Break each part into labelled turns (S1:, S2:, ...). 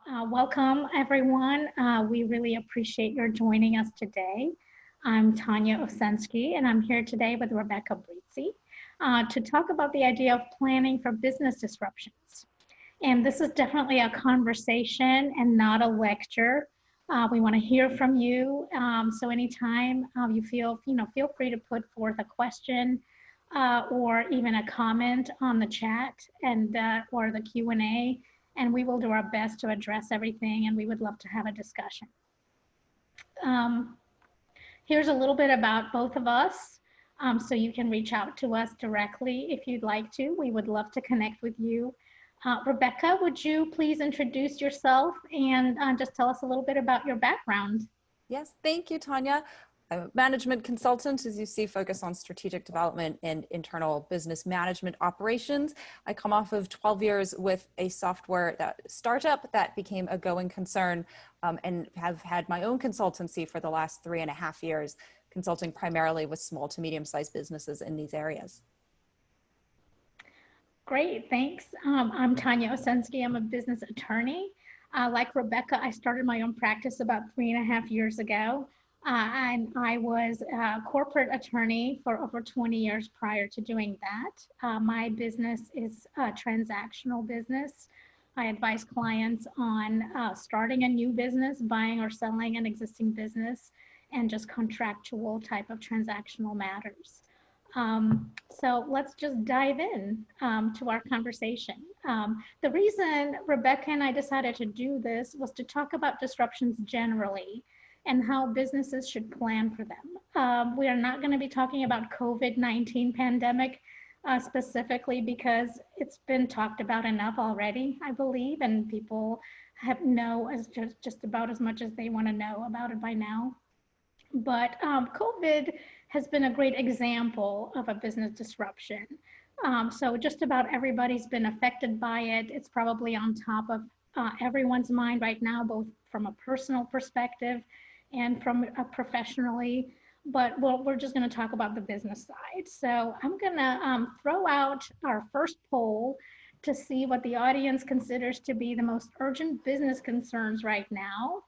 S1: Welcome, everyone. We really appreciate your joining us today. I'm Tanya Osensky, and I'm here today with Rebecca Brizi to talk about the idea of planning for business disruptions. And this is definitely a conversation and not a lecture. We want to hear from you. So anytime you feel free to put forth a question or even a comment on the chat and or the Q&A, and we will do our best to address everything, and we would love to have a discussion. Here's a little bit about both of us, so you can reach out to us directly if you'd like to. We would love to connect with you. Rebecca, would you please introduce yourself and just tell us a little bit about your background?
S2: Yes, thank you, Tanya. I'm a management consultant, as you see, focused on strategic development and internal business management operations. I come off of 12 years with a software startup that became a going concern, and have had my own consultancy for the last 3.5 years, consulting primarily with small to medium-sized businesses in these areas.
S1: Great, thanks. I'm Tanya Osensky. I'm a business attorney. Like Rebecca, I started my own practice about 3.5 years ago. And I was a corporate attorney for over 20 years prior to doing that. My business is a transactional business. I advise clients on starting a new business, buying or selling an existing business, and just contractual type of transactional matters. So let's just dive in to our conversation. The reason Rebecca and I decided to do this was to talk about disruptions generally and how businesses should plan for them. We are not going to be talking about COVID-19 pandemic specifically because it's been talked about enough already, I believe, and people know as just about as much as they want to know about it by now. But COVID has been a great example of a business disruption. So just about everybody's been affected by it. It's probably on top of everyone's mind right now, both from a personal perspective and from professionally, but we're just going to talk about the business side. So I'm going to throw out our first poll to see what the audience considers to be the most urgent business concerns right now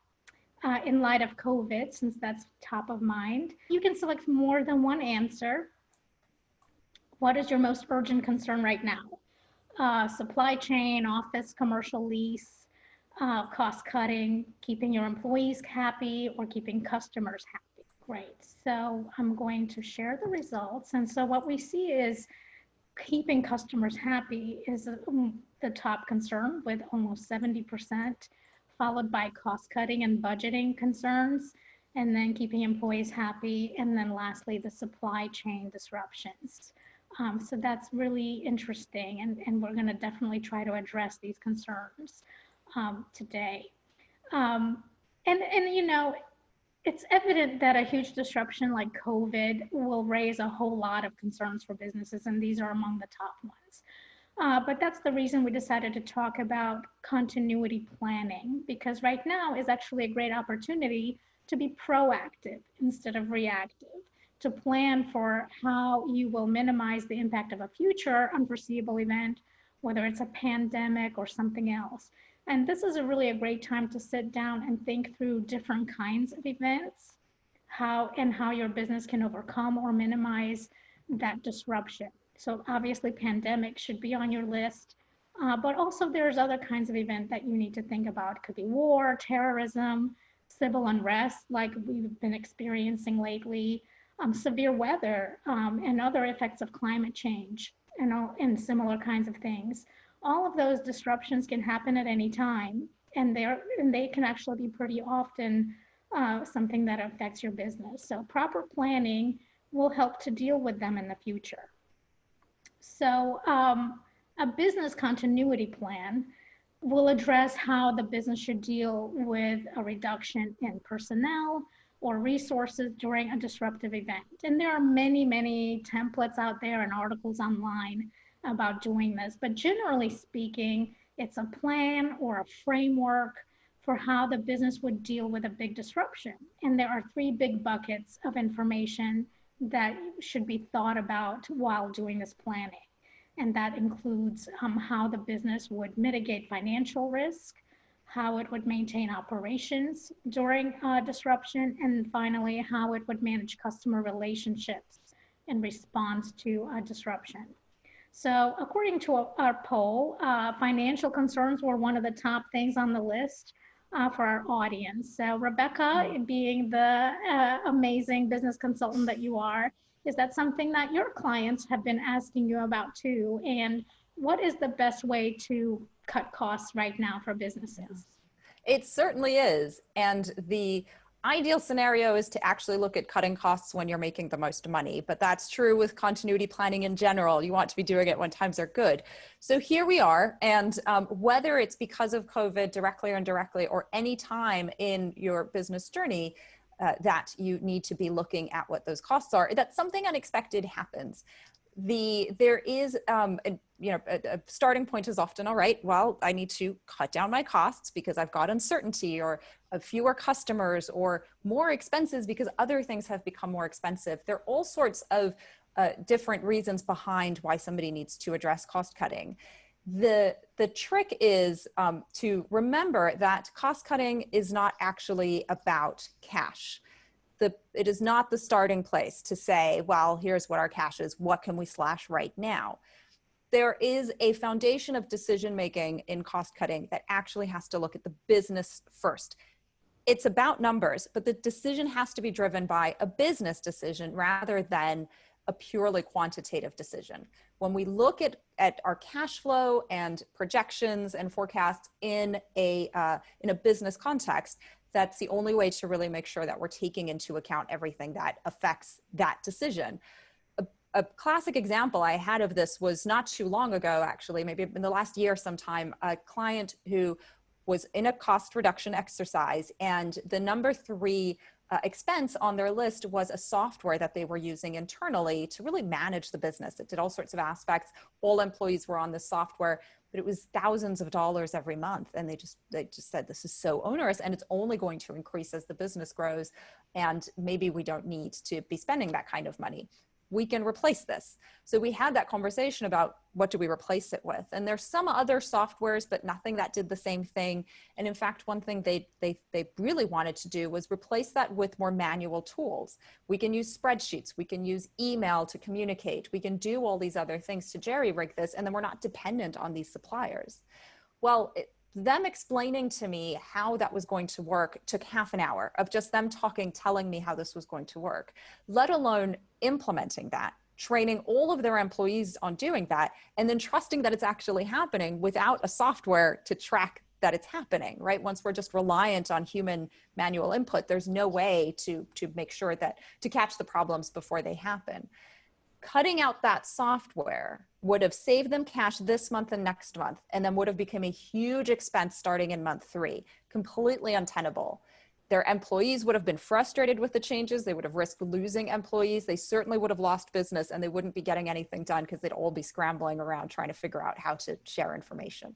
S1: in light of COVID, since that's top of mind. You can select more than one answer. What is your most urgent concern right now? Supply chain, office, commercial lease, cost cutting, keeping your employees happy, or keeping customers happy. Great. So I'm going to share the results. And so what we see is keeping customers happy is the top concern with almost 70%, followed by cost cutting and budgeting concerns, and then keeping employees happy, and then lastly, the supply chain disruptions. So that's really interesting, and we're going to definitely try to address these concerns today. And you know, it's evident that a huge disruption like COVID will raise a whole lot of concerns for businesses, and these are among the top ones. But that's the reason we decided to talk about continuity planning, because right now is actually a great opportunity to be proactive instead of reactive, to plan for how you will minimize the impact of a future unforeseeable event, whether it's a pandemic or something else. And this is really a great time to sit down and think through different kinds of events, how your business can overcome or minimize that disruption. So obviously pandemic should be on your list, but also there's other kinds of events that you need to think about. It could be war, terrorism, civil unrest like we've been experiencing lately, severe weather, and other effects of climate change, and similar kinds of things. All of those disruptions can happen at any time, and they can actually be pretty often something that affects your business. So proper planning will help to deal with them in the future. So a business continuity plan will address how the business should deal with a reduction in personnel or resources during a disruptive event. And there are many, many templates out there and articles online about doing this, but generally speaking, it's a plan or a framework for how the business would deal with a big disruption. And there are 3 big buckets of information that should be thought about while doing this planning. And that includes how the business would mitigate financial risk, how it would maintain operations during disruption, and finally, how it would manage customer relationships in response to disruption. So according to our poll, financial concerns were one of the top things on the list for our audience. So Rebecca, being the amazing business consultant that you are, is that something that your clients have been asking you about too? And what is the best way to cut costs right now for businesses?
S2: It certainly is. And the ideal scenario is to actually look at cutting costs when you're making the most money. But that's true with continuity planning in general. You want to be doing it when times are good. So here we are. And whether it's because of COVID directly or indirectly, or any time in your business journey, that you need to be looking at what those costs are, that something unexpected happens. There is a starting point is often, all right, well, I need to cut down my costs because I've got uncertainty, or fewer customers, or more expenses because other things have become more expensive. There are all sorts of different reasons behind why somebody needs to address cost cutting. The trick is to remember that cost cutting is not actually about cash. It is not the starting place to say, well, here's what our cash is. What can we slash right now? There is a foundation of decision making in cost cutting that actually has to look at the business first. It's about numbers, but the decision has to be driven by a business decision rather than a purely quantitative decision. When we look at our cash flow and projections and forecasts in a business context, that's the only way to really make sure that we're taking into account everything that affects that decision. A classic example I had of this was not too long ago, actually, maybe in the last year sometime, a client who was in a cost reduction exercise, and the number 3 expense on their list was a software that they were using internally to really manage the business. It did all sorts of aspects. All employees were on this software, but it was thousands of dollars every month. And they just said, this is so onerous, and it's only going to increase as the business grows. And maybe we don't need to be spending that kind of money. We can replace this. So we had that conversation about what do we replace it with? And there's some other softwares, but nothing that did the same thing. And in fact, one thing they really wanted to do was replace that with more manual tools. We can use spreadsheets, we can use email to communicate, we can do all these other things to jerry-rig this, and then we're not dependent on these suppliers. Well, them explaining to me how that was going to work took half an hour of just them talking, telling me how this was going to work, let alone implementing that, training all of their employees on doing that, and then trusting that it's actually happening without a software to track that it's happening, right? Once we're just reliant on human manual input, there's no way to make sure that, to catch the problems before they happen. Cutting out that software would have saved them cash this month and next month, and then would have become a huge expense starting in month 3, completely untenable. Their employees would have been frustrated with the changes. They would have risked losing employees. They certainly would have lost business, and they wouldn't be getting anything done because they'd all be scrambling around trying to figure out how to share information.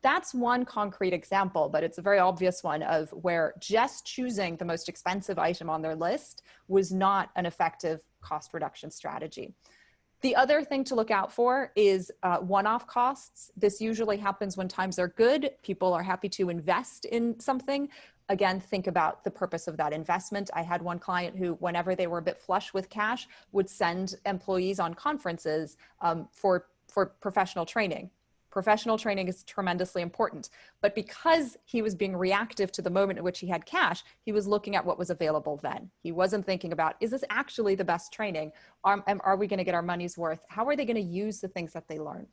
S2: That's one concrete example, but it's a very obvious one of where just choosing the most expensive item on their list was not an effective cost reduction strategy. The other thing to look out for is one-off costs. This usually happens when times are good. People are happy to invest in something. Again, think about the purpose of that investment. I had one client who, whenever they were a bit flush with cash, would send employees on conferences for professional training. Professional training is tremendously important, but because he was being reactive to the moment in which he had cash, he was looking at what was available then. He wasn't thinking about, is this actually the best training? Are we going to get our money's worth? How are they going to use the things that they learn?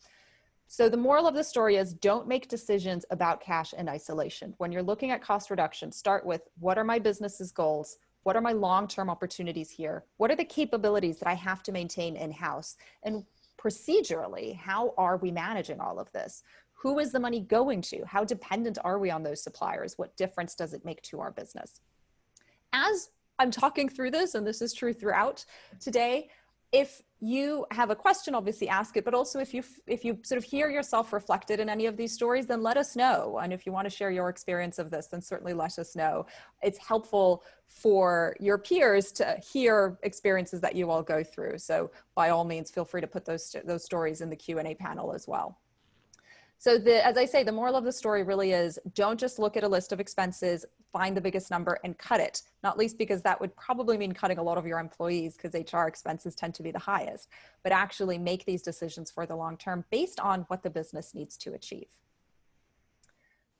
S2: So the moral of the story is, don't make decisions about cash in isolation. When you're looking at cost reduction, start with, what are my business's goals? What are my long-term opportunities here? What are the capabilities that I have to maintain in-house? And procedurally, how are we managing all of this? Who is the money going to? How dependent are we on those suppliers? What difference does it make to our business? As I'm talking through this, and this is true throughout today, if you have a question, obviously ask it, but also if you sort of hear yourself reflected in any of these stories, then let us know. And if you want to share your experience of this, then certainly let us know. It's helpful for your peers to hear experiences that you all go through. So by all means, feel free to put those stories in the Q&A panel as well. So as I say, the moral of the story really is don't just look at a list of expenses, find the biggest number and cut it, not least because that would probably mean cutting a lot of your employees because HR expenses tend to be the highest, but actually make these decisions for the long term based on what the business needs to achieve.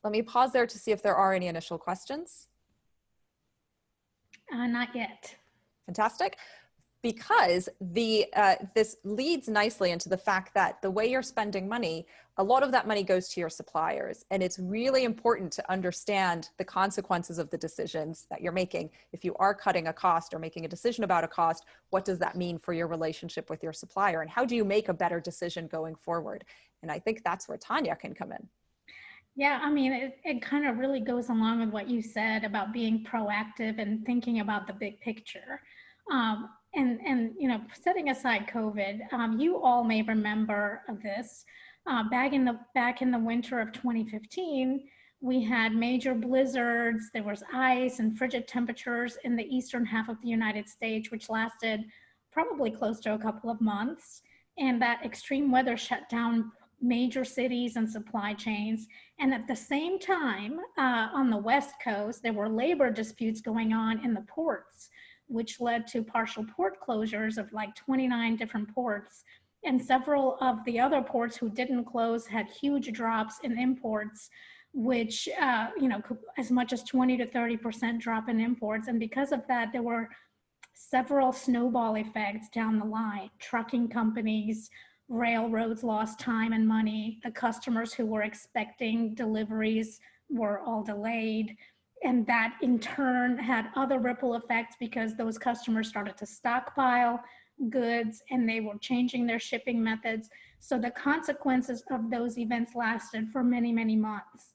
S2: Let me pause there to see if there are any initial questions.
S1: Not yet.
S2: Fantastic. Because this leads nicely into the fact that the way you're spending money, a lot of that money goes to your suppliers. And it's really important to understand the consequences of the decisions that you're making. If you are cutting a cost or making a decision about a cost, what does that mean for your relationship with your supplier? And how do you make a better decision going forward? And I think that's where Tanya can come in.
S1: Yeah, I mean, it kind of really goes along with what you said about being proactive and thinking about the big picture. And you know, setting aside COVID, you all may remember this. Back in the winter of 2015, we had major blizzards. There was ice and frigid temperatures in the eastern half of the United States, which lasted probably close to a couple of months. And that extreme weather shut down major cities and supply chains. And at the same time, on the West Coast, there were labor disputes going on in the ports, which led to partial port closures of like 29 different ports. And several of the other ports who didn't close had huge drops in imports, which, you know, as much as 20 to 30% drop in imports. And because of that, there were several snowball effects down the line. Trucking companies, railroads lost time and money. The customers who were expecting deliveries were all delayed. And that in turn had other ripple effects because those customers started to stockpile goods and they were changing their shipping methods. So the consequences of those events lasted for many, many months.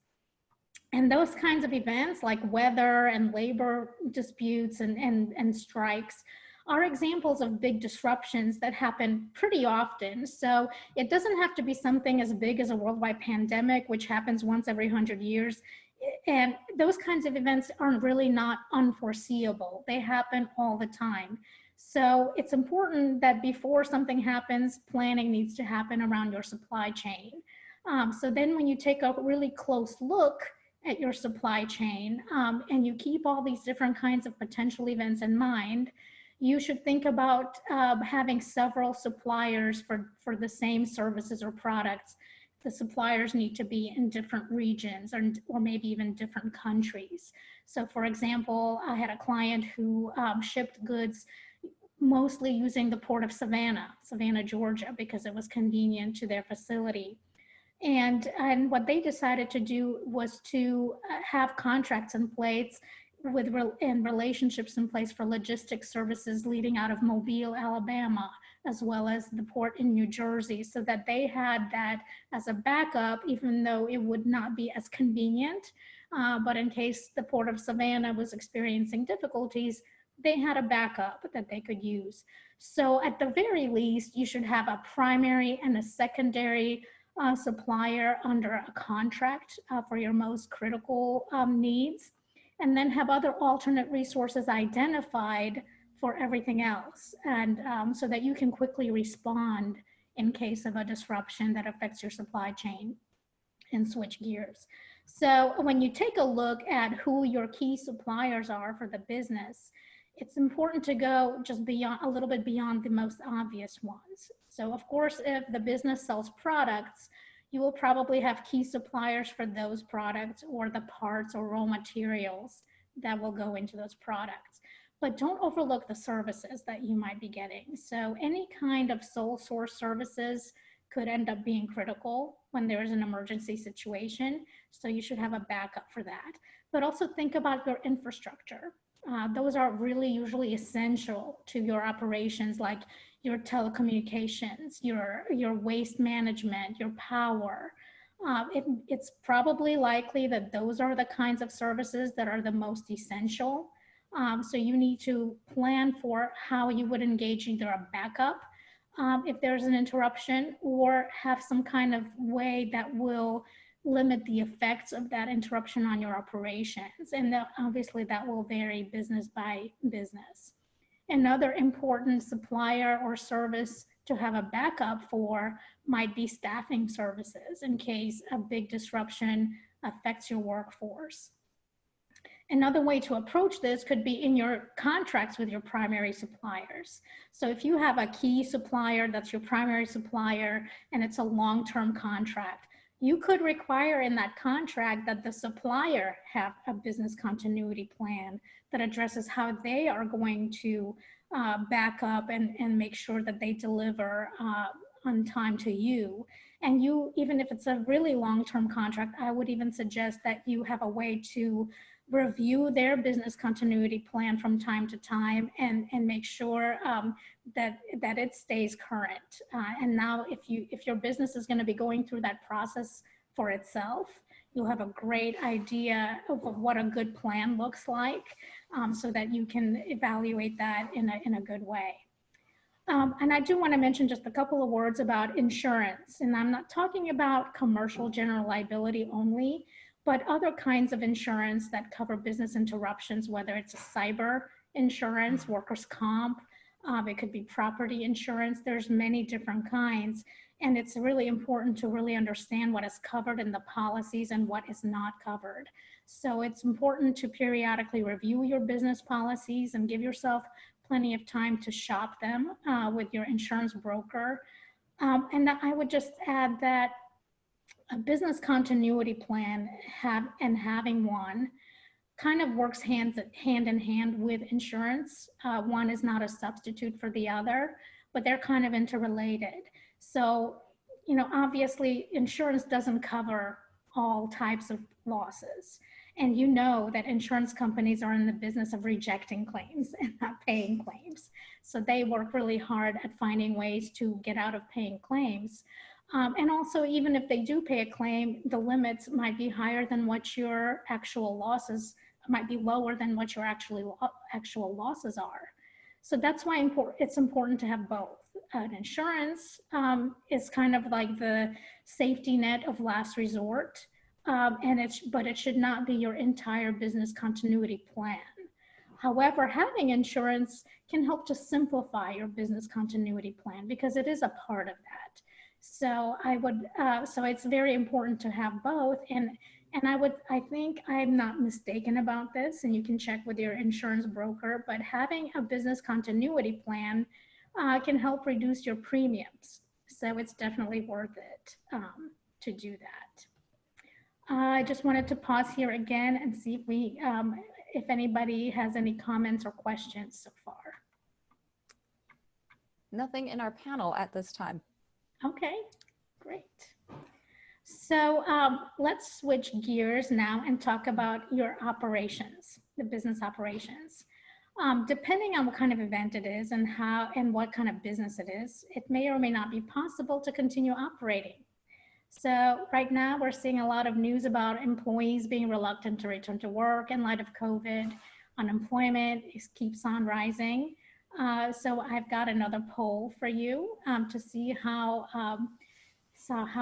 S1: And those kinds of events like weather and labor disputes and strikes are examples of big disruptions that happen pretty often. So it doesn't have to be something as big as a worldwide pandemic, which happens once every 100 years. And those kinds of events are really not unforeseeable. They happen all the time. So it's important that before something happens, planning needs to happen around your supply chain. So then when you take a really close look at your supply chain and you keep all these different kinds of potential events in mind, you should think about having several suppliers for the same services or products. The suppliers need to be in different regions or maybe even different countries. So for example, I had a client who shipped goods mostly using the port of Savannah, Georgia, because it was convenient to their facility. And what they decided to do was to have contracts in place and relationships in place for logistics services leading out of Mobile, Alabama, as well as the port in New Jersey, so that they had that as a backup, even though it would not be as convenient. But in case the port of Savannah was experiencing difficulties, they had a backup that they could use. So at the very least, you should have a primary and a secondary supplier under a contract for your most critical needs, and then have other alternate resources identified for everything else, and so that you can quickly respond in case of a disruption that affects your supply chain and switch gears. So when you take a look at who your key suppliers are for the business, it's important to go just beyond, a little bit beyond the most obvious ones. So of course, if the business sells products, you will probably have key suppliers for those products or the parts or raw materials that will go into those products. But don't overlook the services that you might be getting. So any kind of sole source services could end up being critical when there is an emergency situation. So you should have a backup for that. But also think about your infrastructure. Those are really usually essential to your operations, like your telecommunications, your waste management, your power. It's probably likely that those are the kinds of services that are the most essential. So you need to plan for how you would engage either a backup if there's an interruption, or have some kind of way that will limit the effects of that interruption on your operations. And obviously that will vary business by business. Another important supplier or service to have a backup for might be staffing services in case a big disruption affects your workforce. Another way to approach this could be in your contracts with your primary suppliers. So if you have a key supplier that's your primary supplier and it's a long-term contract, you could require in that contract that the supplier have a business continuity plan that addresses how they are going to back up and make sure that they deliver on time to you. And you, even if it's a really long-term contract, I would even suggest that you have a way to review their business continuity plan from time to time and make sure that it stays current. And now if your business is going to be going through that process for itself, you'll have a great idea of what a good plan looks like, so that you can evaluate that in a good way. And I do want to mention just a couple of words about insurance. And I'm not talking about commercial general liability only, but other kinds of insurance that cover business interruptions, whether it's a cyber insurance, workers' comp, it could be property insurance. There's many different kinds. And it's really important to really understand what is covered in the policies and what is not covered. So it's important to periodically review your business policies and give yourself plenty of time to shop them with your insurance broker. And I would just add that a business continuity plan having one kind of works hand in hand with insurance. One is not a substitute for the other, but they're kind of interrelated. So, you know, obviously insurance doesn't cover all types of losses. And you know that insurance companies are in the business of rejecting claims and not paying claims. So they work really hard at finding ways to get out of paying claims. And also, even if they do pay a claim, the limits might be higher than what your actual losses, might be lower than what your actual losses are. So that's why it's important to have both. An insurance is kind of like the safety net of last resort, but it should not be your entire business continuity plan. However, having insurance can help to simplify your business continuity plan because it is a part of that. So so it's very important to have both. And I think I'm not mistaken about this, and you can check with your insurance broker, but having a business continuity plan can help reduce your premiums. So it's definitely worth it to do that. I just wanted to pause here again and see if anybody has any comments or questions so far.
S2: Nothing in our panel at this time.
S1: Okay, great. So let's switch gears now and talk about your operations, the business operations. Depending on what kind of event it is and what kind of business it is, it may or may not be possible to continue operating. So right now we're seeing a lot of news about employees being reluctant to return to work in light of COVID. Unemployment keeps on rising. So I've got another poll for you to see how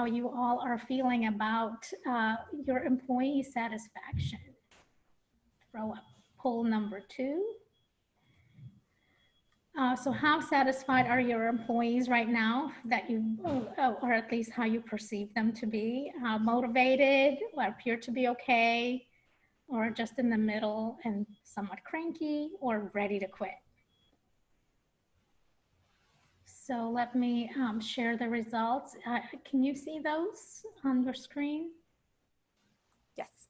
S1: you all are feeling about your employee satisfaction. Throw up poll number 2. So how satisfied are your employees right now that or at least how you perceive them to be? Motivated, or appear to be okay, or just in the middle and somewhat cranky, or ready to quit? So let me share the results. Can you see those on your screen?
S2: Yes.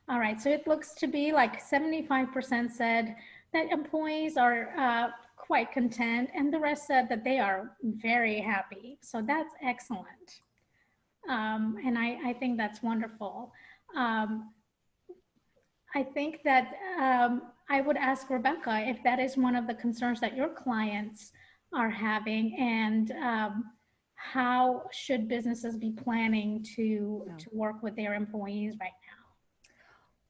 S1: All right, so it looks to be like 75% said that employees are quite content, and the rest said that they are very happy. So that's excellent. And I think that's wonderful. I think that I would ask Rebecca if that is one of the concerns that your clients are having, and how should businesses be planning to work with their employees right now?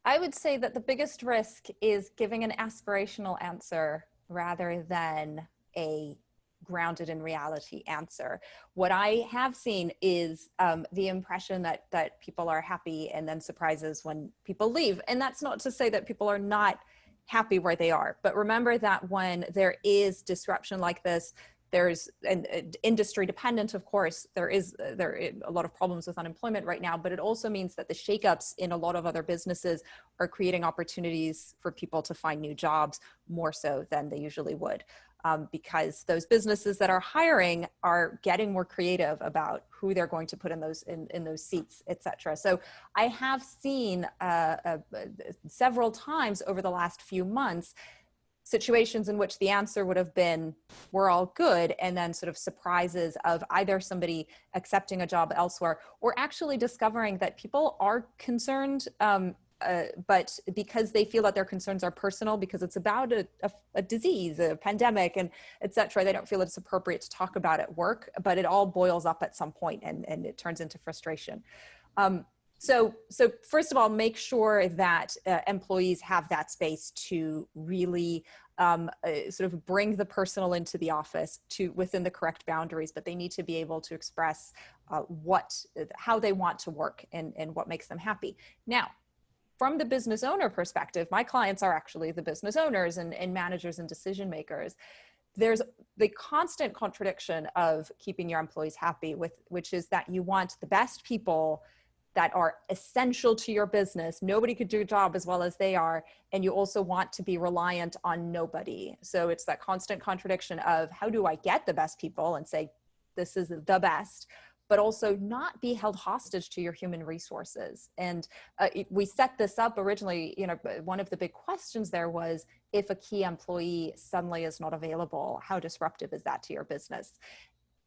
S2: I would say that the biggest risk is giving an aspirational answer rather than a grounded in reality answer. What I have seen is the impression that people are happy, and then surprises when people leave. And that's not to say that people are not happy where they are, but remember that when there is disruption like this, there's an industry dependent, of course, there are a lot of problems with unemployment right now, but it also means that the shakeups in a lot of other businesses are creating opportunities for people to find new jobs more so than they usually would. Because those businesses that are hiring are getting more creative about who they're going to put in those seats, et cetera. So I have seen several times over the last few months situations in which the answer would have been, we're all good, and then sort of surprises of either somebody accepting a job elsewhere or actually discovering that people are concerned, but because they feel that their concerns are personal, because it's about a disease, a pandemic, and et cetera, they don't feel it's appropriate to talk about at work, but it all boils up at some point and it turns into frustration. So first of all, make sure that employees have that space to really sort of bring the personal into the office within the correct boundaries, but they need to be able to express how they want to work and what makes them happy. Now, from the business owner perspective, my clients are actually the business owners and managers and decision makers. There's the constant contradiction of keeping your employees happy, which is that you want the best people that are essential to your business. Nobody could do a job as well as they are. And you also want to be reliant on nobody. So it's that constant contradiction of how do I get the best people and say, this is the best, but also not be held hostage to your human resources. And we set this up originally, one of the big questions there was, if a key employee suddenly is not available, how disruptive is that to your business?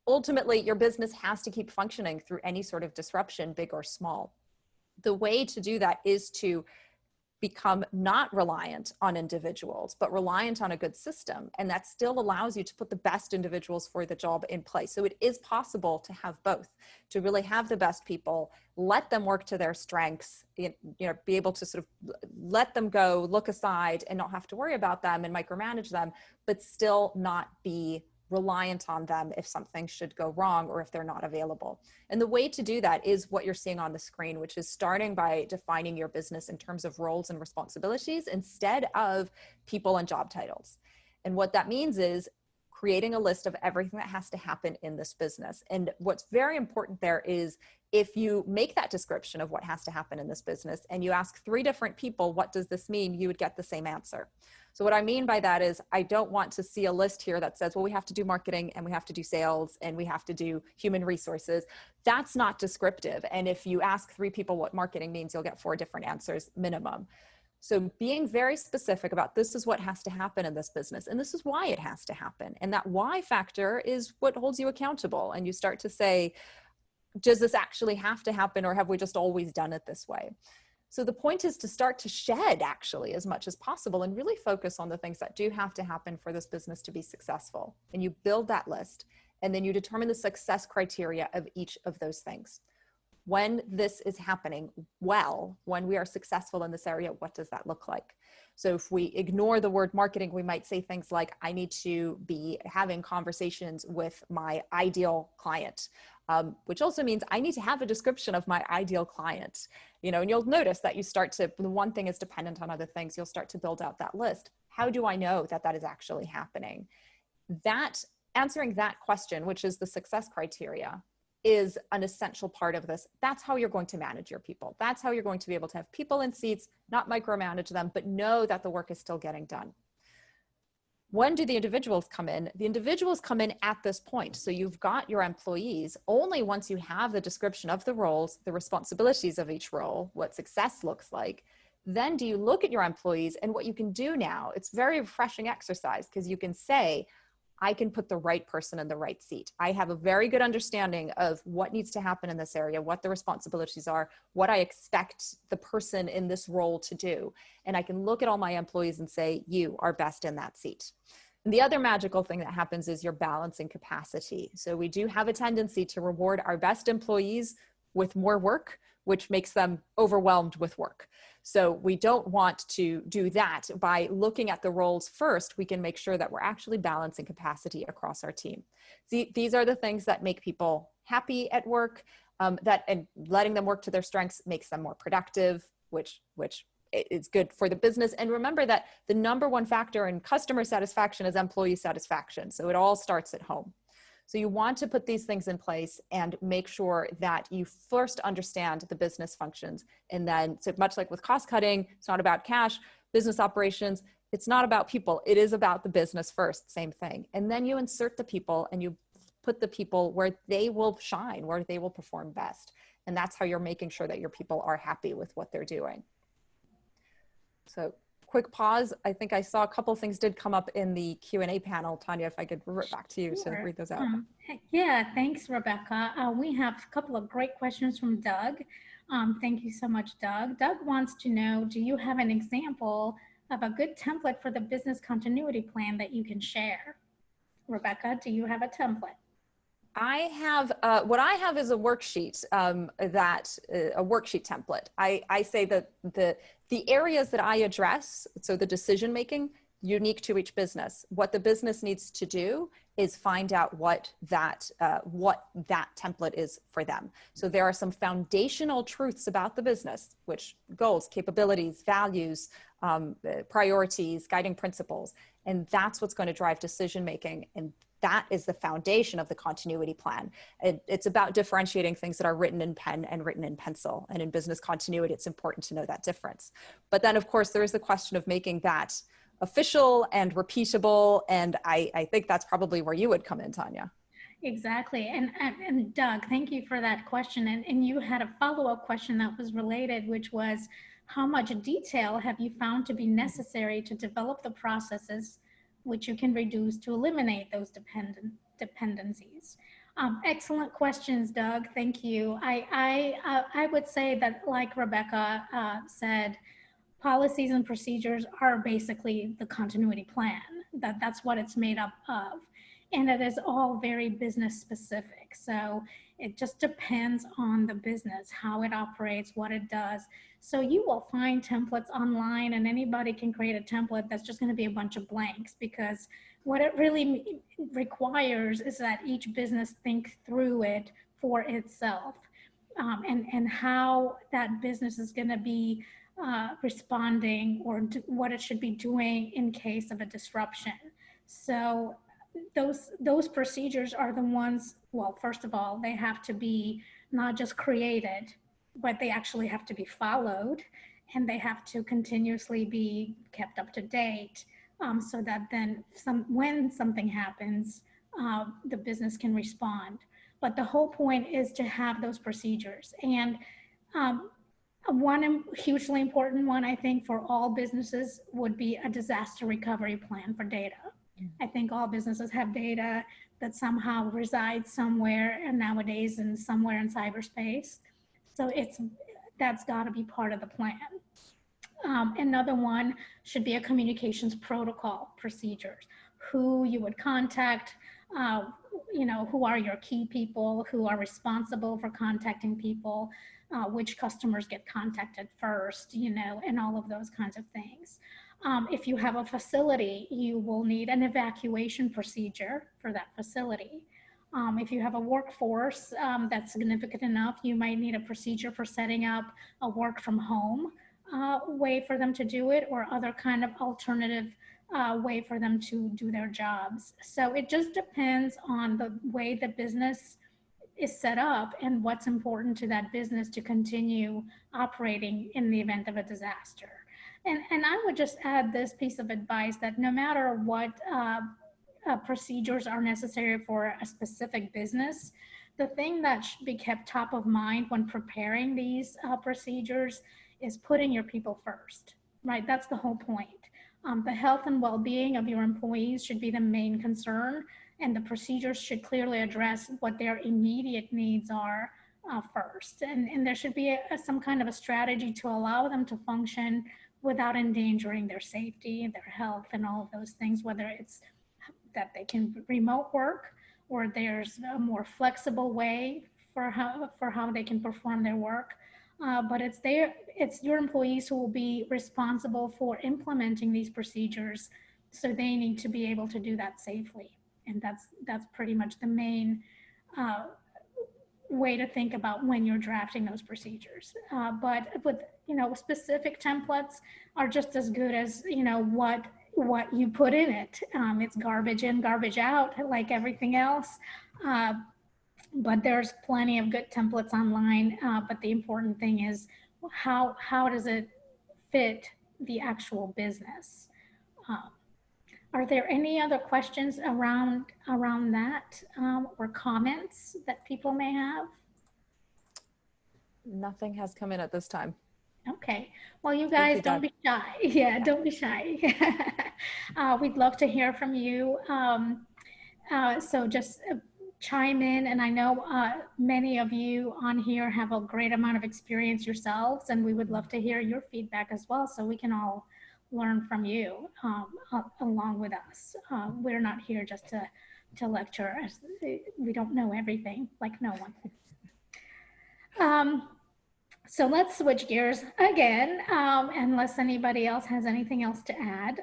S2: Ultimately, your business has to keep functioning through any sort of disruption, big or small. The way to do that is to become not reliant on individuals, but reliant on a good system. And that still allows you to put the best individuals for the job in place. So it is possible to have both, to really have the best people, let them work to their strengths, be able to sort of let them go, look aside and not have to worry about them and micromanage them, but still not be reliant on them if something should go wrong or if they're not available. And the way to do that is what you're seeing on the screen, which is starting by defining your business in terms of roles and responsibilities instead of people and job titles. And what that means is creating a list of everything that has to happen in this business. And what's very important there is if you make that description of what has to happen in this business and you ask 3 different people, what does this mean? You would get the same answer. So what I mean by that is I don't want to see a list here that says, well, we have to do marketing and we have to do sales and we have to do human resources. That's not descriptive. And if you ask 3 people what marketing means, you'll get 4 different answers minimum. So being very specific about this is what has to happen in this business and this is why it has to happen. And that why factor is what holds you accountable. And you start to say, does this actually have to happen or have we just always done it this way? So the point is to start to shed actually as much as possible and really focus on the things that do have to happen for this business to be successful. And you build that list and then you determine the success criteria of each of those things. When this is happening well, when we are successful in this area, what does that look like? So if we ignore the word marketing, we might say things like, I need to be having conversations with my ideal client, which also means I need to have a description of my ideal client, and you'll notice that you start to, the one thing is dependent on other things, you'll start to build out that list. How do I know that that is actually happening? Answering that question, which is the success criteria, is an essential part of this. That's how you're going to manage your people. That's how you're going to be able to have people in seats, not micromanage them, but know that the work is still getting done. When do the individuals come in? The individuals come in at this point. So you've got your employees only once you have the description of the roles, the responsibilities of each role, what success looks like. Then do you look at your employees and what you can do now? It's very refreshing exercise because you can say, I can put the right person in the right seat. I have a very good understanding of what needs to happen in this area, what the responsibilities are, what I expect the person in this role to do. And I can look at all my employees and say, you are best in that seat. And the other magical thing that happens is you're balancing capacity. So we do have a tendency to reward our best employees with more work, which makes them overwhelmed with work. So we don't want to do that. By looking at the roles first, we can make sure that we're actually balancing capacity across our team. See, these are the things that make people happy at work, and letting them work to their strengths makes them more productive, which it's good for the business. And remember that the number one factor in customer satisfaction is employee satisfaction. So it all starts at home. So you want to put these things in place and make sure that you first understand the business functions. And then, so much like with cost cutting, it's not about cash, business operations, it's not about people. It is about the business first, same thing. And then you insert the people and you put the people where they will shine, where they will perform best. And that's how you're making sure that your people are happy with what they're doing. So quick pause. I think I saw a couple of things did come up in the Q&A panel. Tanya, if I could revert back to you to read those out.
S1: Yeah, thanks, Rebecca. We have a couple of great questions from Doug. Thank you so much, Doug. Doug wants to know, do you have an example of a good template for the business continuity plan that you can share? Rebecca, do you have a template?
S2: I have, what I have is a worksheet, a worksheet template. I say that the areas that I address, so the decision-making, unique to each business. What the business needs to do is find out what that template is for them. So there are some foundational truths about the business, which goals, capabilities, values, priorities, guiding principles, and that's what's going to drive decision-making. And that is the foundation of the continuity plan. It's about differentiating things that are written in pen and written in pencil. And in business continuity, it's important to know that difference. But then, of course, there is the question of making that official and repeatable. And I think that's probably where you would come in, Tanya.
S1: Exactly. And Doug, thank you for that question. And you had a follow-up question that was related, which was, how much detail have you found to be necessary to develop the processes which you can reduce to eliminate those dependencies? Excellent questions, Doug. Thank you. I would say that, like Rebecca said, policies and procedures are basically the continuity plan. That's what it's made up of. And it is all very business specific. So it just depends on the business, how it operates, what it does. So you will find templates online, and anybody can create a template that's just going to be a bunch of blanks, because what it really requires is that each business think through it for itself, and how that business is going to be responding, or what it should be doing in case of a disruption. So those procedures are the ones, well, first of all, they have to be not just created, but they actually have to be followed, and they have to continuously be kept up to date, so that then when something happens, the business can respond. But the whole point is to have those procedures. And one hugely important one, I think, for all businesses would be a disaster recovery plan for data. I think all businesses have data that somehow resides somewhere, and nowadays somewhere in cyberspace. So that's got to be part of the plan. Another one should be a communications protocol procedures. Who you would contact, who are your key people, who are responsible for contacting people, which customers get contacted first, and all of those kinds of things. If you have a facility, you will need an evacuation procedure for that facility. If you have a workforce that's significant enough, you might need a procedure for setting up a work from home way for them to do it, or other kind of alternative way for them to do their jobs. So it just depends on the way the business is set up and what's important to that business to continue operating in the event of a disaster. And I would just add this piece of advice, that no matter what procedures are necessary for a specific business, the thing that should be kept top of mind when preparing these procedures is putting your people first, right? That's the whole point. The health and well-being of your employees should be the main concern, and the procedures should clearly address what their immediate needs are first. And there should be some kind of a strategy to allow them to function without endangering their safety, their health, and all of those things, whether it's that they can remote work, or there's a more flexible way for how they can perform their work. But it's your employees who will be responsible for implementing these procedures, so they need to be able to do that safely. And that's pretty much the main way to think about when you're drafting those procedures. But with, specific templates are just as good as, what you put in it. It's garbage in, garbage out, like everything else. But there's plenty of good templates online. But the important thing is how does it fit the actual business? Are there any other questions around that, or comments that people may have?
S2: Nothing has come in at this time.
S1: Okay. Well, you
S2: Thank
S1: guys
S2: you,
S1: don't
S2: Deb.
S1: be shy. Yeah, don't be shy. We'd love to hear from you. So just chime in. And I know many of you on here have a great amount of experience yourselves, and we would love to hear your feedback as well, so we can all learn from you along with us. We're not here just to lecture. We don't know everything, like no one. So let's switch gears again, unless anybody else has anything else to add.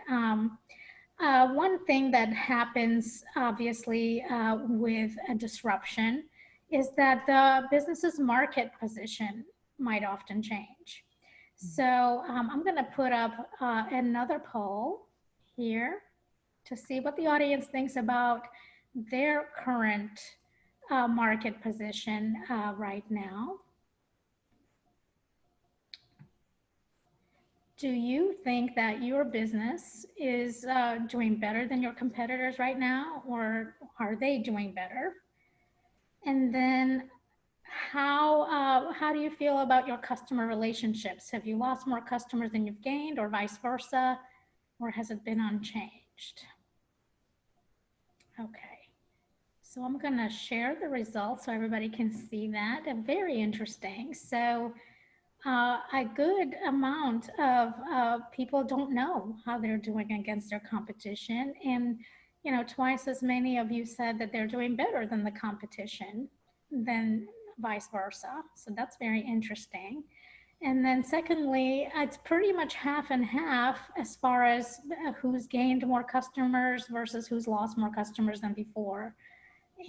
S1: One thing that happens, obviously, with a disruption is that the business's market position might often change. So I'm going to put up another poll here to see what the audience thinks about their current market position right now. Do you think that your business is doing better than your competitors right now, or are they doing better? And then how do you feel about your customer relationships? Have you lost more customers than you've gained, or vice versa, or has it been unchanged? Okay, so I'm going to share the results so everybody can see that. Very interesting. So a good amount of people don't know how they're doing against their competition. And, twice as many of you said that they're doing better than the competition than vice versa. So that's very interesting. And then secondly, it's pretty much half and half as far as who's gained more customers versus who's lost more customers than before.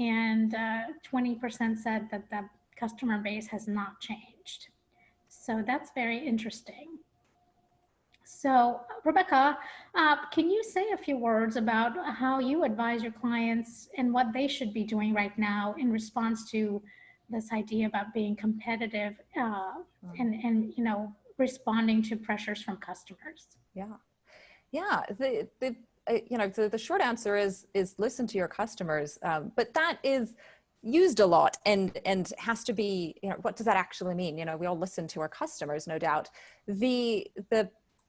S1: And 20% said that the customer base has not changed. So that's very interesting. So Rebecca, can you say a few words about how you advise your clients and what they should be doing right now in response to this idea about being competitive and responding to pressures from customers?
S2: Yeah. The short answer is listen to your customers, but that is used a lot and has to be, what does that actually mean? We all listen to our customers, no doubt.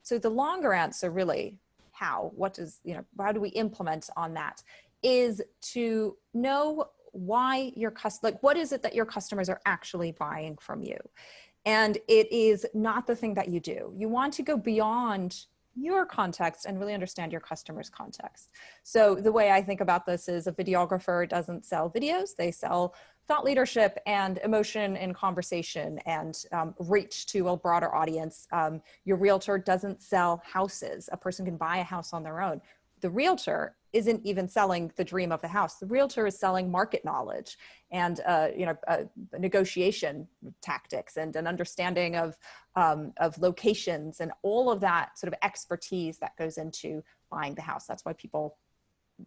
S2: So the longer answer, really, how do we implement on that, is to know why what is it that your customers are actually buying from you? And it is not the thing that you do. You want to go beyond your context and really understand your customer's context. So the way I think about this is a videographer doesn't sell videos. They sell thought leadership and emotion and conversation and reach to a broader audience. Your realtor doesn't sell houses. A person can buy a house on their own. The realtor isn't even selling the dream of the house. The realtor is selling market knowledge and negotiation tactics and an understanding of locations and all of that sort of expertise that goes into buying the house. That's why people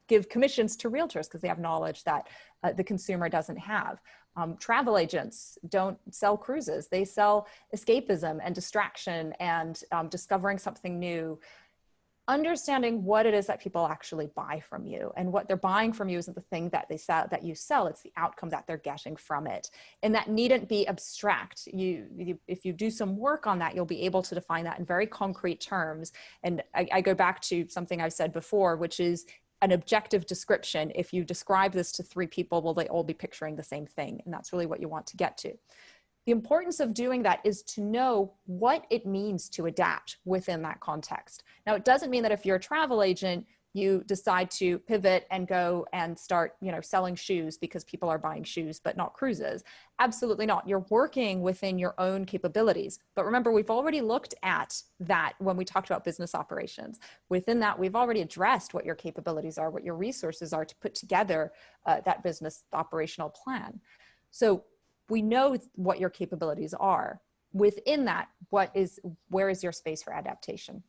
S2: give commissions to realtors, because they have knowledge that the consumer doesn't have. Travel agents don't sell cruises. They sell escapism and distraction and discovering something new. Understanding what it is that people actually buy from you, and what they're buying from you isn't the thing that that you sell, it's the outcome that they're getting from it. And that needn't be abstract. If you do some work on that, you'll be able to define that in very concrete terms. And I go back to something I've said before, which is an objective description. If you describe this to 3 people, will they all be picturing the same thing? And that's really what you want to get to. The importance of doing that is to know what it means to adapt within that context. Now, it doesn't mean that if you're a travel agent, you decide to pivot and go and start, selling shoes because people are buying shoes, but not cruises. Absolutely not. You're working within your own capabilities. But remember, we've already looked at that when we talked about business operations. Within that, we've already addressed what your capabilities are, what your resources are to put together that business operational plan. So we know what your capabilities are. Within that, where is your space for adaptation?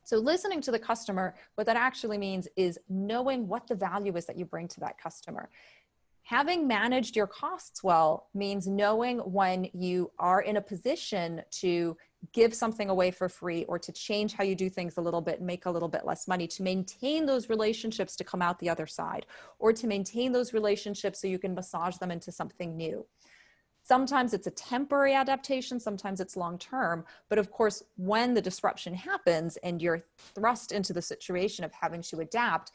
S2: So listening to the customer, what that actually means is knowing what the value is that you bring to that customer. Having managed your costs well means knowing when you are in a position to give something away for free or to change how you do things a little bit and make a little bit less money, to maintain those relationships to come out the other side, or to maintain those relationships so you can massage them into something new. Sometimes it's a temporary adaptation, sometimes it's long-term, but of course, when the disruption happens and you're thrust into the situation of having to adapt,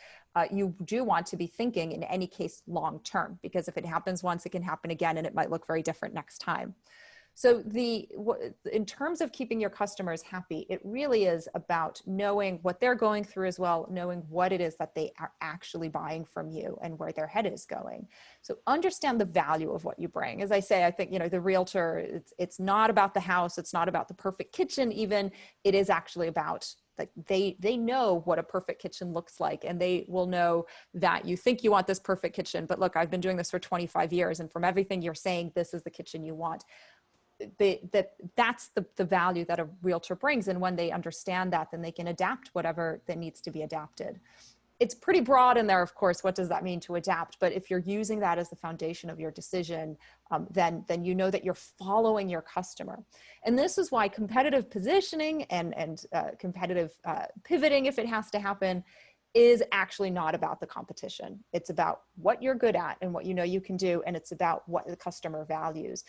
S2: you do want to be thinking in any case long-term, because if it happens once, it can happen again and it might look very different next time. So in terms of keeping your customers happy, it really is about knowing what they're going through as well, knowing what it is that they are actually buying from you and where their head is going. So understand the value of what you bring. As I say, I think, the realtor, it's not about the house. It's not about the perfect kitchen even. It is actually about, like, they know what a perfect kitchen looks like, and they will know that you think you want this perfect kitchen, but look, I've been doing this for 25 years. And from everything you're saying, this is the kitchen you want. That's the value that a realtor brings. And when they understand that, then they can adapt whatever that needs to be adapted. It's pretty broad in there, of course, what does that mean to adapt? But if you're using that as the foundation of your decision, then you know that you're following your customer. And this is why competitive positioning and competitive pivoting, if it has to happen, is actually not about the competition. It's about what you're good at and what you know you can do, and it's about what the customer values.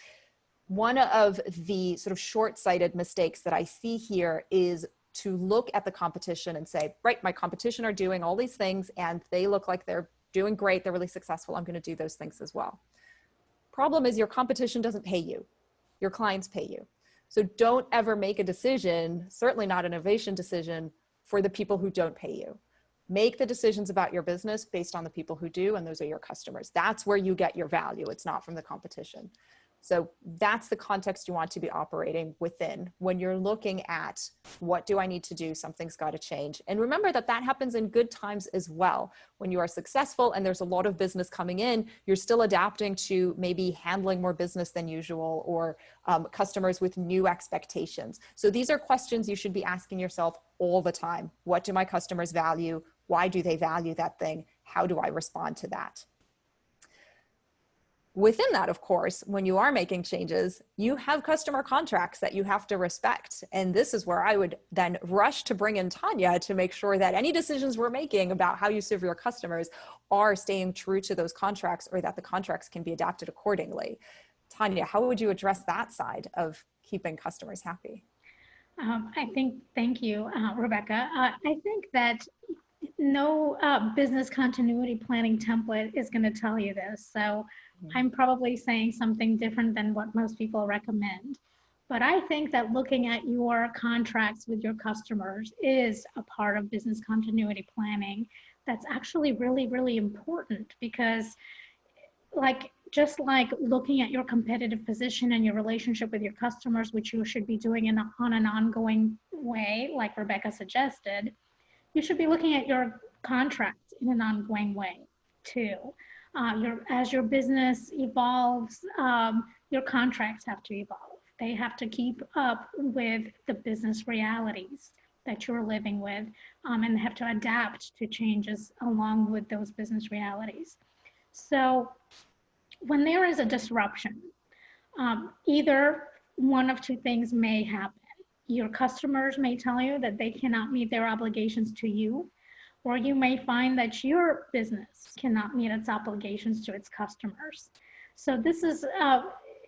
S2: One of the sort of short-sighted mistakes that I see here is to look at the competition and say, right, my competition are doing all these things and they look like they're doing great, they're really successful, I'm going to do those things as well. Problem is, your competition doesn't pay you. Your clients pay you. So don't ever make a decision, certainly not an innovation decision, for the people who don't pay you. Make the decisions about your business based on the people who do, and those are your customers. That's where you get your value. It's not from the competition. So that's the context you want to be operating within when you're looking at, what do I need to do? Something's got to change. And remember that happens in good times as well. When you are successful and there's a lot of business coming in, you're still adapting to maybe handling more business than usual, or customers with new expectations. So these are questions you should be asking yourself all the time. What do my customers value? Why do they value that thing? How do I respond to that? Within that, of course, when you are making changes, you have customer contracts that you have to respect. And this is where I would then rush to bring in Tanya to make sure that any decisions we're making about how you serve your customers are staying true to those contracts, or that the contracts can be adapted accordingly. Tanya, how would you address that side of keeping customers happy?
S1: Thank you, Rebecca. I think that no business continuity planning template is going to tell you this. So I'm probably saying something different than what most people recommend. But I think that looking at your contracts with your customers is a part of business continuity planning that's actually really, really important, because just like looking at your competitive position and your relationship with your customers, which you should be doing on an ongoing way, like Rebecca suggested, you should be looking at your contracts in an ongoing way too. As your business evolves, your contracts have to evolve. They have to keep up with the business realities that you're living with, and have to adapt to changes along with those business realities. So when there is a disruption, either one of two things may happen. Your customers may tell you that they cannot meet their obligations to you, or you may find that your business cannot meet its obligations to its customers. So this is,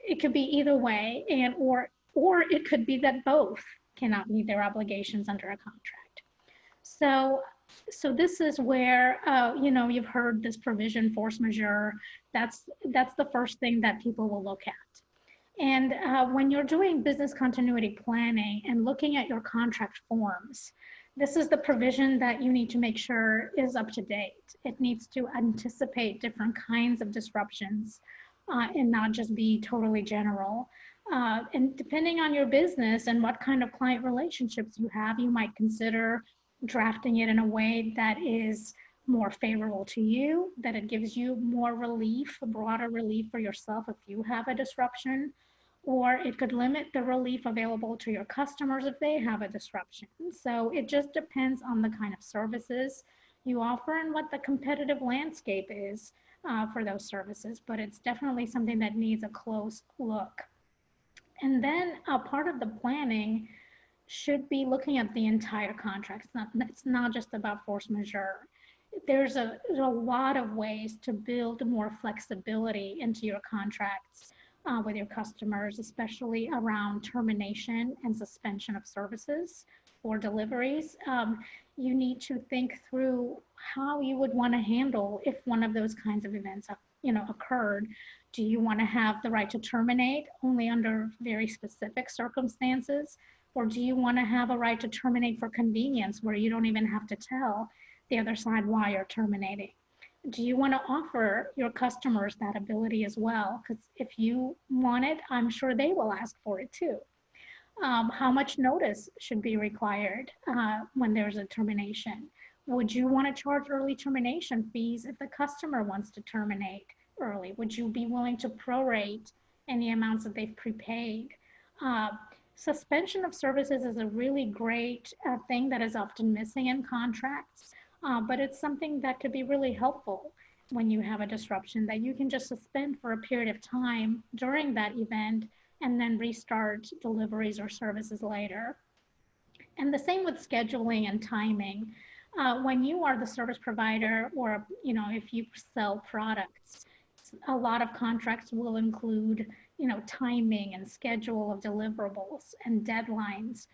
S1: it could be either way, or it could be that both cannot meet their obligations under a contract. So this is where, you've heard this provision, force majeure. That's the first thing that people will look at. And when you're doing business continuity planning and looking at your contract forms, this is the provision that you need to make sure is up to date. It needs to anticipate different kinds of disruptions and not just be totally general. And depending on your business and what kind of client relationships you have, you might consider drafting it in a way that is more favorable to you, that it gives you more relief, broader relief for yourself if you have a disruption, or it could limit the relief available to your customers if they have a disruption. So it just depends on the kind of services you offer and what the competitive landscape is for those services. But it's definitely something that needs a close look. And then a part of the planning should be looking at the entire contract. It's not just about force majeure. There's a lot of ways to build more flexibility into your contracts with your customers, especially around termination and suspension of services or deliveries. You need to think through how you would want to handle if one of those kinds of events, occurred. Do you want to have the right to terminate only under very specific circumstances? Or do you want to have a right to terminate for convenience where you don't even have to tell the other side why you're terminating? Do you want to offer your customers that ability as well? Because if you want it, I'm sure they will ask for it too. How much notice should be required when there's a termination? Would you want to charge early termination fees if the customer wants to terminate early? Would you be willing to prorate any amounts that they've prepaid? Suspension of services is a really great thing that is often missing in contracts, but it's something that could be really helpful when you have a disruption, that you can just suspend for a period of time during that event and then restart deliveries or services later. And the same with scheduling and timing. When you are the service provider, or if you sell products, a lot of contracts will include timing and schedule of deliverables and deadlines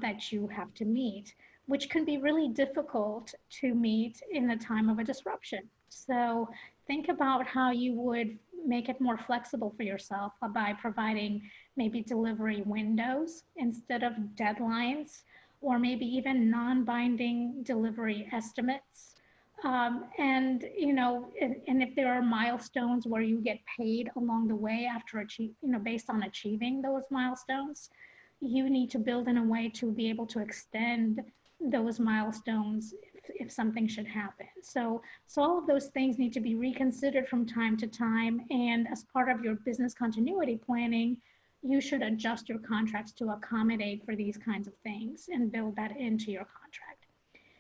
S1: that you have to meet, which can be really difficult to meet in the time of a disruption. So think about how you would make it more flexible for yourself by providing maybe delivery windows instead of deadlines, or maybe even non-binding delivery estimates. And if there are milestones where you get paid along the way after based on achieving those milestones, you need to build in a way to be able to extend those milestones if something should happen. So all of those things need to be reconsidered from time to time. And as part of your business continuity planning, you should adjust your contracts to accommodate for these kinds of things and build that into your contract.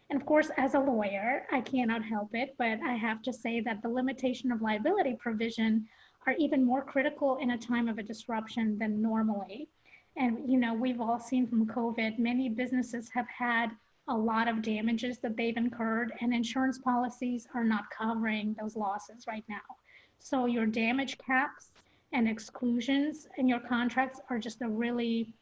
S1: And of course, as a lawyer, I cannot help it, but I have to say that the limitation of liability provision are even more critical in a time of a disruption than normally. And we've all seen from COVID, many businesses have had a lot of damages that they've incurred, and insurance policies are not covering those losses right now. So your damage caps and exclusions in your contracts are just a really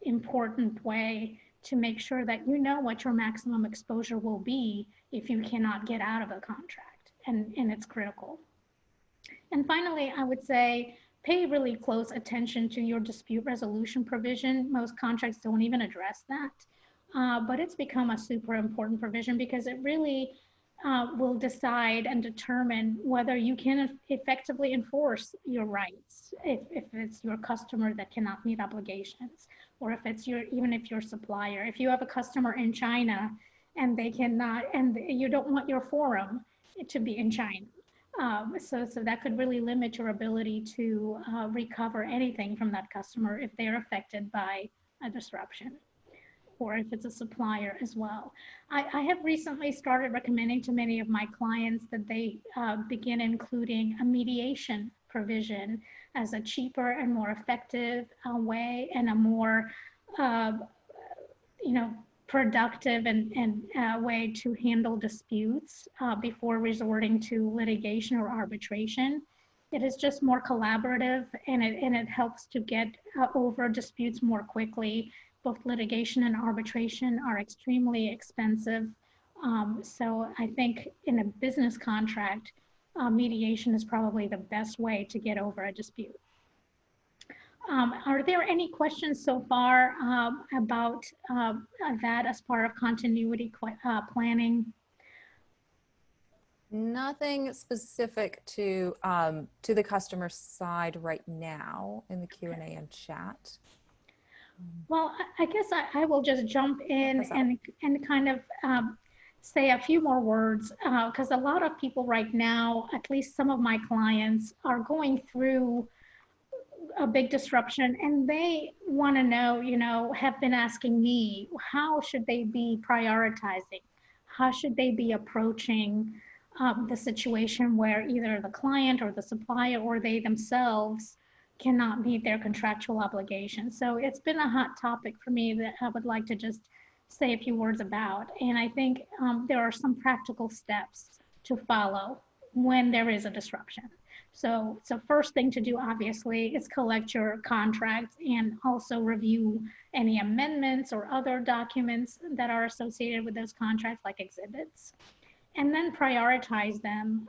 S1: important way to make sure that you know what your maximum exposure will be if you cannot get out of a contract, and it's critical. And finally, I would say pay really close attention to your dispute resolution provision. Most contracts don't even address that, but it's become a super important provision because it really will decide and determine whether you can effectively enforce your rights if it's your customer that cannot meet obligations, or if it's even if your supplier. If you have a customer in China and they cannot, and you don't want your forum to be in China. So that could really limit your ability to recover anything from that customer if they are affected by a disruption, or if it's a supplier as well. I have recently started recommending to many of my clients that they begin including a mediation provision as a cheaper and more effective way, and a more productive and way to handle disputes before resorting to litigation or arbitration. It is just more collaborative, and it helps to get over disputes more quickly. Both litigation and arbitration are extremely expensive. So I think in a business contract, mediation is probably the best way to get over a dispute. Are there any questions so far about that as part of continuity planning?
S2: Nothing specific to the customer side right now in the Q&A and chat.
S1: Well, I guess I will just jump in and kind of say a few more words because a lot of people right now, at least some of my clients, are going through a big disruption and they want to know, have been asking me, how should they be prioritizing? How should they be approaching the situation where either the client or the supplier or they themselves cannot meet their contractual obligations? So it's been a hot topic for me that I would like to just say a few words about. And I think there are some practical steps to follow when there is a disruption. So first thing to do, obviously, is collect your contracts and also review any amendments or other documents that are associated with those contracts, like exhibits, and then prioritize them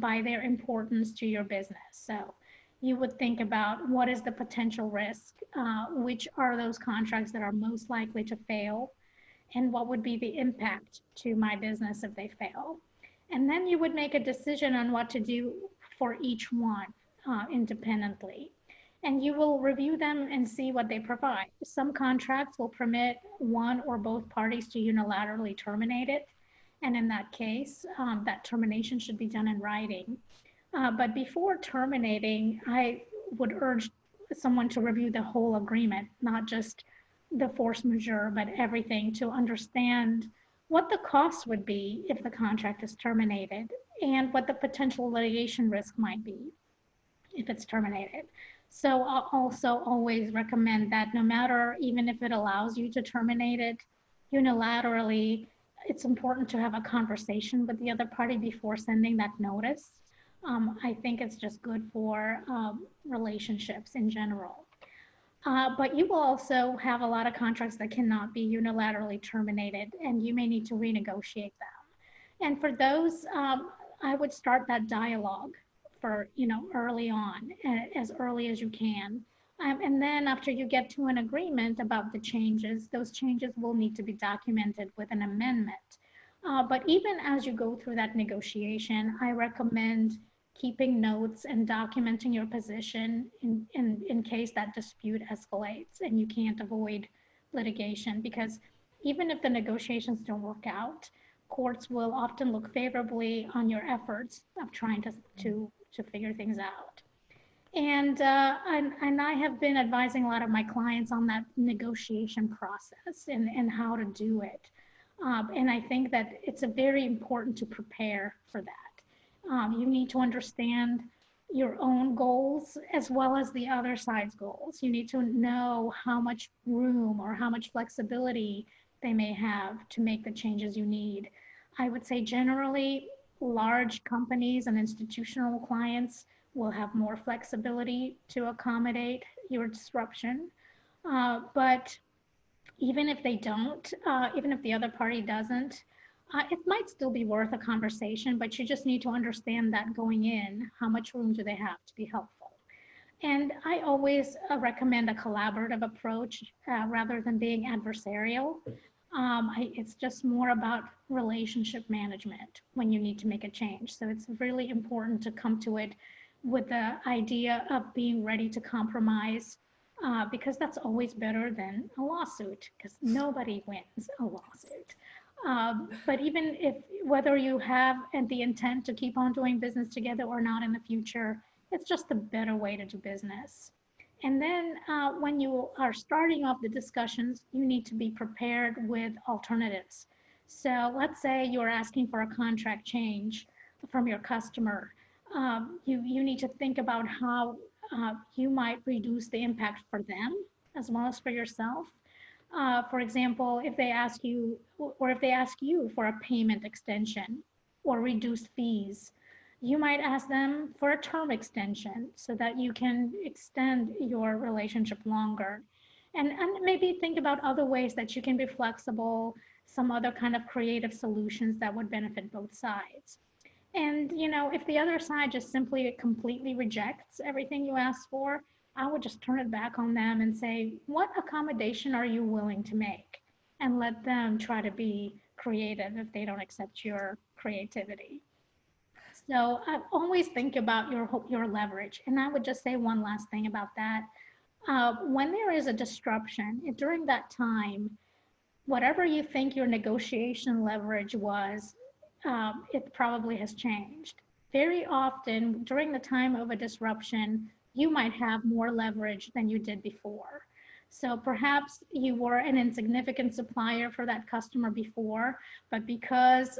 S1: by their importance to your business. So you would think about what is the potential risk, which are those contracts that are most likely to fail, and what would be the impact to my business if they fail. And then you would make a decision on what to do for each one independently. And you will review them and see what they provide. Some contracts will permit one or both parties to unilaterally terminate it. And in that case, that termination should be done in writing. But before terminating, I would urge someone to review the whole agreement, not just the force majeure, but everything, to understand what the cost would be if the contract is terminated and what the potential litigation risk might be if it's terminated. So I'll also always recommend that no matter, even if it allows you to terminate it unilaterally, it's important to have a conversation with the other party before sending that notice. I think it's just good for relationships in general. But you will also have a lot of contracts that cannot be unilaterally terminated, and you may need to renegotiate them. And for those, I would start that dialogue for, early on, as early as you can. And then after you get to an agreement about the changes, those changes will need to be documented with an amendment. But even as you go through that negotiation, I recommend keeping notes and documenting your position in case that dispute escalates and you can't avoid litigation, because even if the negotiations don't work out, courts will often look favorably on your efforts of trying to figure things out. And I have been advising a lot of my clients on that negotiation process and how to do it. And I think that it's very important to prepare for that. You need to understand your own goals as well as the other side's goals. You need to know how much room or how much flexibility they may have to make the changes you need. I would say generally, large companies and institutional clients will have more flexibility to accommodate your disruption. But even if they don't, even if the other party doesn't, it might still be worth a conversation, but you just need to understand that going in, how much room do they have to be helpful? And I always recommend a collaborative approach rather than being adversarial. It's just more about relationship management when you need to make a change. So it's really important to come to it with the idea of being ready to compromise, because that's always better than a lawsuit, because nobody wins a lawsuit. But even if, whether you have the intent to keep on doing business together or not in the future, it's just a better way to do business. And then when you are starting off the discussions, you need to be prepared with alternatives. So let's say you're asking for a contract change from your customer. You need to think about how you might reduce the impact for them as well as for yourself. For example, if they ask you for a payment extension or reduced fees, you might ask them for a term extension so that you can extend your relationship longer. And maybe think about other ways that you can be flexible, some other kind of creative solutions that would benefit both sides. And, if the other side just simply completely rejects everything you asked for, I would just turn it back on them and say, what accommodation are you willing to make? And let them try to be creative if they don't accept your creativity. So I always think about your leverage. And I would just say one last thing about that. When there is a disruption, during that time, whatever you think your negotiation leverage was, it probably has changed. Very often during the time of a disruption, you might have more leverage than you did before. So perhaps you were an insignificant supplier for that customer before, but because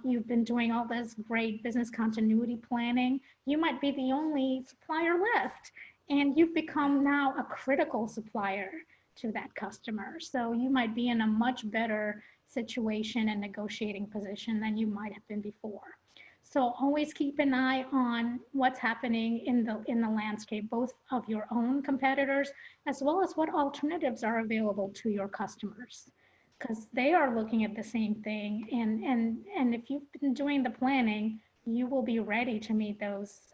S1: you've been doing all this great business continuity planning, you might be the only supplier left. And you've become now a critical supplier to that customer. So you might be in a much better situation and negotiating position than you might have been before. So always keep an eye on what's happening in the landscape, both of your own competitors as well as what alternatives are available to your customers, because they are looking at the same thing. And if you've been doing the planning, you will be ready to meet those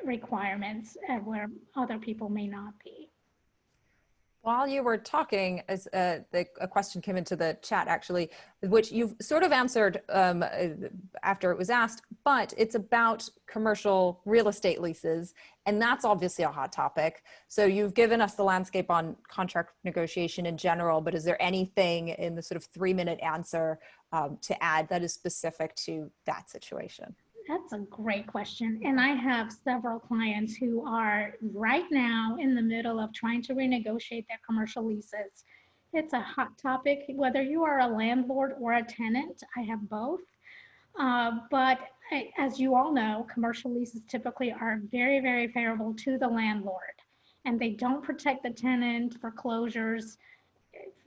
S1: requirements where other people may not be.
S2: While you were talking, as a question came into the chat, actually, which you've sort of answered after it was asked, but it's about commercial real estate leases. And that's obviously a hot topic. So you've given us the landscape on contract negotiation in general, but is there anything in the sort of 3-minute answer to add that is specific to that situation?
S1: That's a great question. And I have several clients who are right now in the middle of trying to renegotiate their commercial leases. It's a hot topic, whether you are a landlord or a tenant. I have both. But as you all know, commercial leases typically are very, very favorable to the landlord, and they don't protect the tenant for closures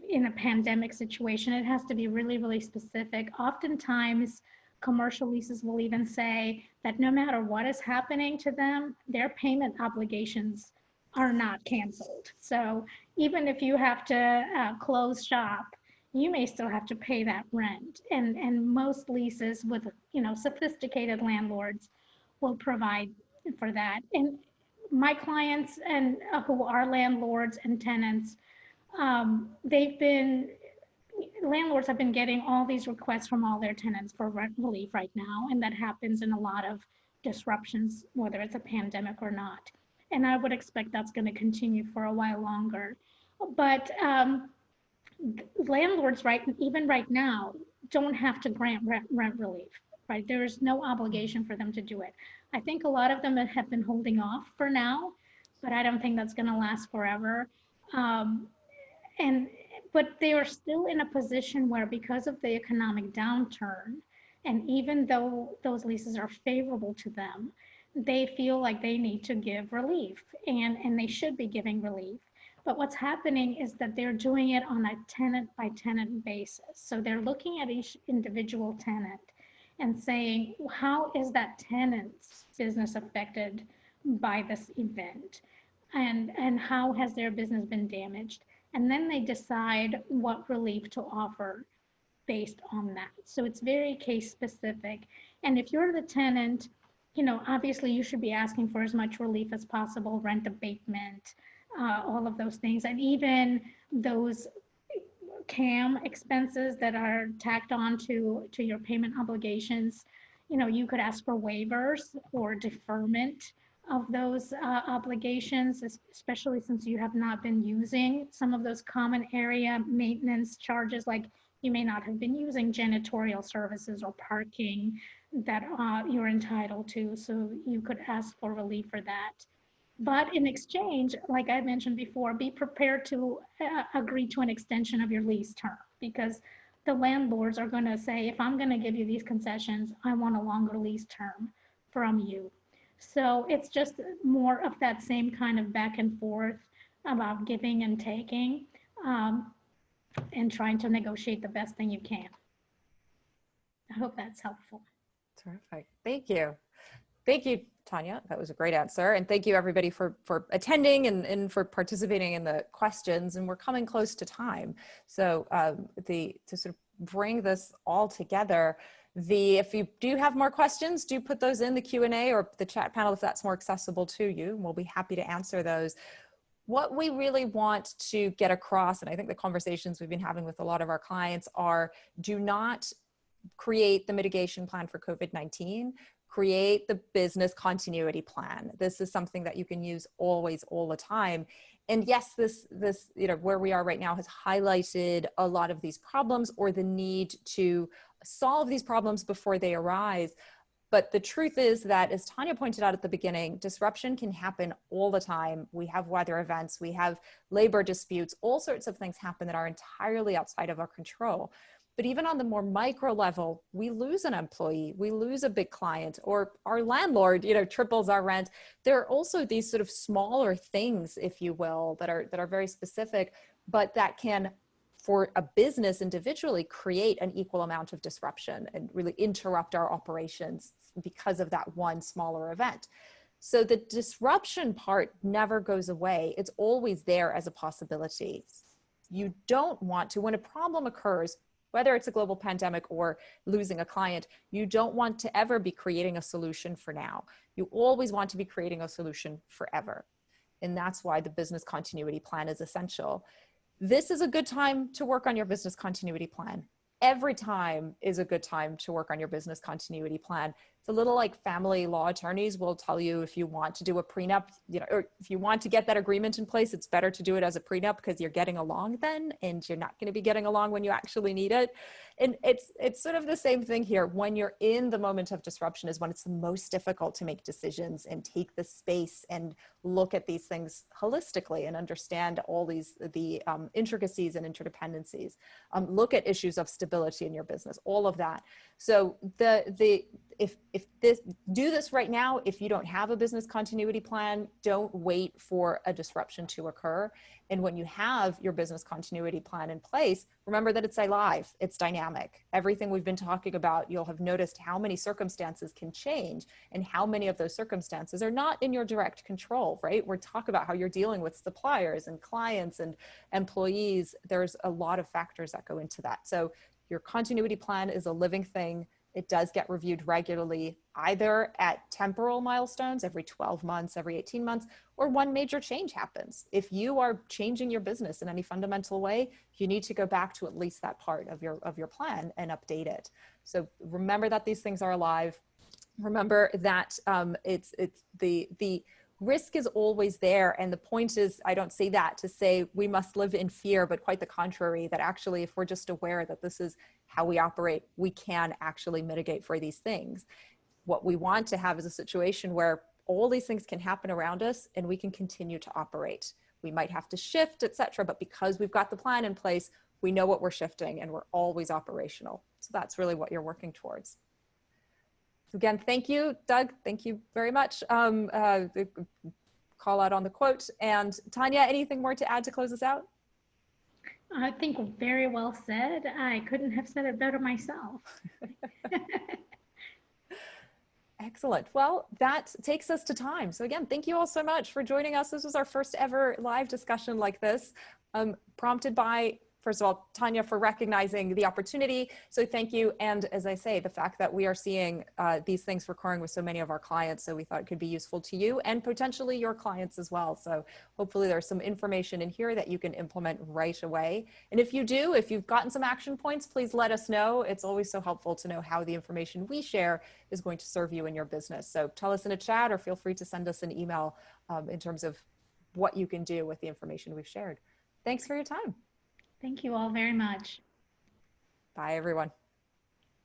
S1: in a pandemic situation. It has to be really, really specific. Oftentimes, commercial leases will even say that no matter what is happening to them, their payment obligations are not canceled. So even if you have to close shop, you may still have to pay that rent. And most leases with, sophisticated landlords will provide for that. And my clients and who are landlords and tenants, landlords have been getting all these requests from all their tenants for rent relief right now, and that happens in a lot of disruptions, whether it's a pandemic or not. And I would expect that's going to continue for a while longer. But landlords, even right now, don't have to grant rent relief, right? There is no obligation for them to do it. I think a lot of them have been holding off for now, but I don't think that's going to last forever. But they are still in a position where, because of the economic downturn, and even though those leases are favorable to them, they feel like they need to give relief, and they should be giving relief. But what's happening is that they're doing it on a tenant by tenant basis. So they're looking at each individual tenant and saying, how is that tenant's business affected by this event? And how has their business been damaged? And then they decide what relief to offer based on that. So it's very case specific. And if you're the tenant, obviously you should be asking for as much relief as possible, rent abatement, all of those things. And even those CAM expenses that are tacked on to your payment obligations, you could ask for waivers or deferment of those obligations, especially since you have not been using some of those common area maintenance charges, like you may not have been using janitorial services or parking that you're entitled to. So you could ask for relief for that. But in exchange, like I mentioned before, be prepared to agree to an extension of your lease term, because the landlords are going to say, if I'm going to give you these concessions, I want a longer lease term from you. So it's just more of that same kind of back and forth about giving and taking, and trying to negotiate the best thing you can. I hope that's helpful.
S2: Terrific. Thank you. Thank you, Tanya. That was a great answer. And thank you everybody for attending and for participating in the questions. And we're coming close to time. So to sort of bring this all together, if you do have more questions, do put those in the Q&A or the chat panel if that's more accessible to you. We'll be happy to answer those. What we really want to get across, and I think the conversations we've been having with a lot of our clients are, do not create the mitigation plan for COVID-19. Create the business continuity plan. This is something that you can use always, all the time. And yes, this, where we are right now has highlighted a lot of these problems or the need to solve these problems before they arise. But the truth is that, as Tanya pointed out at the beginning, disruption can happen all the time. We have weather events, we have labor disputes, all sorts of things happen that are entirely outside of our control. But even on the more micro level, we lose an employee, we lose a big client, or our landlord, triples our rent. There are also these sort of smaller things, if you will, that are very specific, but that can, for a business individually, create an equal amount of disruption and really interrupt our operations because of that one smaller event. So the disruption part never goes away. It's always there as a possibility. You don't want to, when a problem occurs, whether it's a global pandemic or losing a client, you don't want to ever be creating a solution for now. You always want to be creating a solution forever. And that's why the business continuity plan is essential. This is a good time to work on your business continuity plan. Every time is a good time to work on your business continuity plan. It's a little like family law attorneys will tell you, if you want to do a prenup, or if you want to get that agreement in place, it's better to do it as a prenup because you're getting along then, and you're not going to be getting along when you actually need it. And it's sort of the same thing here. When you're in the moment of disruption is when it's the most difficult to make decisions and take the space and look at these things holistically and understand all the intricacies and interdependencies. Look at issues of stability in your business, all of that. So do this right now. If you don't have a business continuity plan, don't wait for a disruption to occur. And when you have your business continuity plan in place, remember that it's alive, it's dynamic. Everything we've been talking about, you'll have noticed how many circumstances can change and how many of those circumstances are not in your direct control, right? We're talking about how you're dealing with suppliers and clients and employees. There's a lot of factors that go into that. So your continuity plan is a living thing. It does get reviewed regularly, either at temporal milestones, every 12 months, every 18 months, or one major change happens. If you are changing your business in any fundamental way, you need to go back to at least that part of your plan and update it. So remember that these things are alive. Remember that it's the risk is always there. And the point is, I don't say that to say we must live in fear, but quite the contrary, that actually, if we're just aware that this is how we operate, we can actually mitigate for these things. What we want to have is a situation where all these things can happen around us and we can continue to operate. We might have to shift, etc., but because we've got the plan in place, we know what we're shifting and we're always operational. So that's really what you're working towards. So again, thank you, Doug. Thank you very much. Call out on the quote. And Tanya, anything more to add to close us out?
S1: I think very well said. I couldn't have said it better myself.
S2: Excellent. Well, that takes us to time. So again, thank you all so much for joining us. This was our first ever live discussion like this, prompted by, first of all, Tanya, for recognizing the opportunity. So thank you. And as I say, the fact that we are seeing these things recurring with so many of our clients, so we thought it could be useful to you and potentially your clients as well. So hopefully there's some information in here that you can implement right away. And if you do, if you've gotten some action points, please let us know. It's always so helpful to know how the information we share is going to serve you in your business. So tell us in a chat or feel free to send us an email in terms of what you can do with the information we've shared. Thanks for your time.
S1: Thank you all very much.
S2: Bye, everyone.